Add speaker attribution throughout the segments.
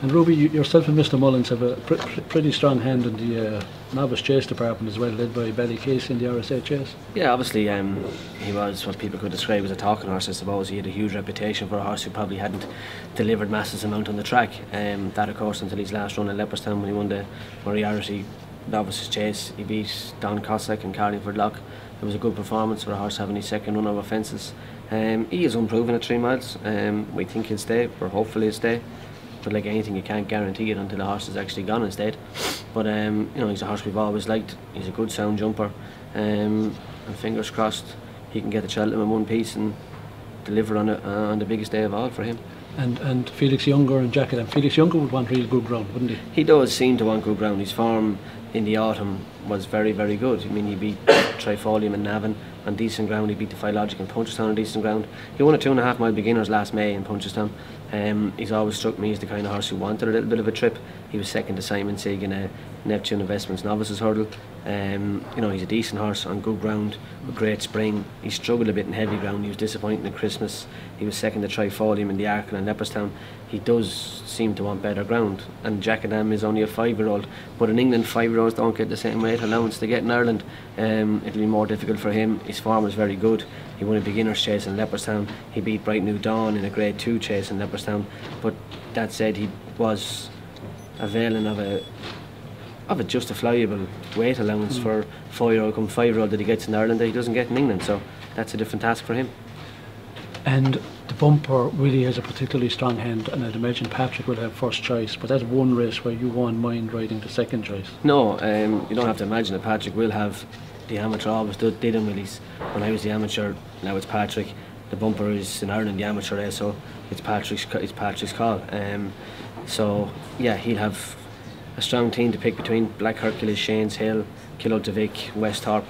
Speaker 1: And Ruby, yourself and Mr. Mullins have a pretty strong hand in the novice chase department as well, led by Ballycasey in the RSA chase.
Speaker 2: Yeah, obviously he was what people could describe as a talking horse, I suppose. He had a huge reputation for a horse who probably hadn't delivered masses amount on the track. That of course until his last run in Leopardstown when he won the Moriarty novices chase. He beat Don Cossack and Carlingford Lock. It was a good performance for a horse having his second run over fences. He is unproven at 3 miles. We think he'll stay, or hopefully he'll stay. But like anything, you can't guarantee it until the horse is actually gone instead. But you know, he's a horse we've always liked. He's a good sound jumper, and fingers crossed he can get the Cheltenham in one piece and deliver on the biggest day of all for him.
Speaker 1: And Felix Younger and Jockey. Felix Younger would want real good ground, wouldn't he?
Speaker 2: He does seem to want good ground. His form in the autumn was very, very good. I mean, he beat Trifolium and Navan on decent ground. He beat the Philologic in Punchestown on decent ground. He won a 2.5 mile beginners last May in Punchestown. He's always struck me as the kind of horse who wanted a little bit of a trip. He was second to Simon Sigg in a Neptune Investments novices hurdle. You know, he's a decent horse on good ground with great spring. He struggled a bit in heavy ground. He was disappointing at Christmas. He was second to Trifolium in the Arkle and Leopardstown. He does seem to want better ground. And Cheltenham is only a 5-year-old, but in England 5-year-olds don't get the same weight allowance they get in Ireland. It'll be more difficult for him. His form is very good. He won a beginner's chase in Leopardstown. He beat Bright New Dawn in a Grade 2 chase in Leopardstown. But that said, he was availing of a justifiable weight allowance for 4-year-old come 5-year-old that he gets in Ireland that he doesn't get in England. So that's a different task for him.
Speaker 1: And the bumper really has a particularly strong hand, and I'd imagine Patrick will have first choice, but that's one race where you won't mind riding the second choice.
Speaker 2: No, you don't have to imagine that Patrick will have the amateur. Always did him when I was the amateur. Now it's Patrick. The bumper is in Ireland the amateur race, so it's Patrick's call. So yeah, he'll have a strong team to pick between Black Hercules, Shane's Hill, Killow-to-Vic, Westhorpe.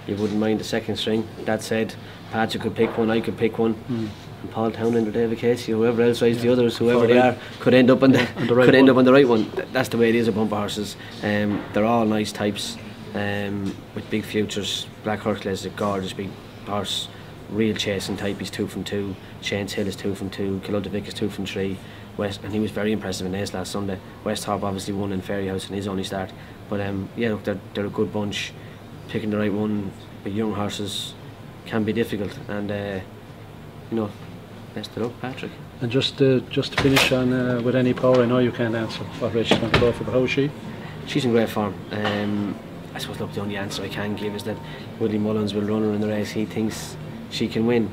Speaker 2: You wouldn't mind the second string. That said, Patrick could pick one, I could pick one, and Paul Townend or David Casey, whoever else rides the others, whoever they are, could end up on the right one. That's the way it is with bumper horses. They're all nice types with big futures. Black Hercules is a gorgeous big horse, real chasing type. He's 2 from 2. Shane's Hill is 2 from 2. Killow-to-Vic is 2 from 3. And he was very impressive in Ace last Sunday. Westhorpe obviously won in Fairyhouse in his only start. But yeah, look, they're a good bunch. Picking the right one with young horses can be difficult, and you know, best of luck, Patrick. And just to finish on with Any Power, I know you can't answer what race she's going to go for, but how is she? She's in great form. I suppose, look, the only answer I can give is that Willie Mullins will run her in the race he thinks she can win.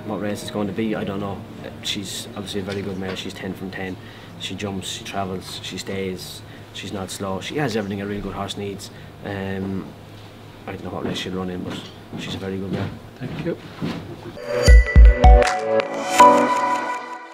Speaker 2: What race it's going to be, I don't know. She's obviously a very good mare. She's 10 from 10. She jumps, she travels, she stays. She's not slow. She has everything a really good horse needs. I don't know what race she'll run in, but she's a very good mare. Thank you.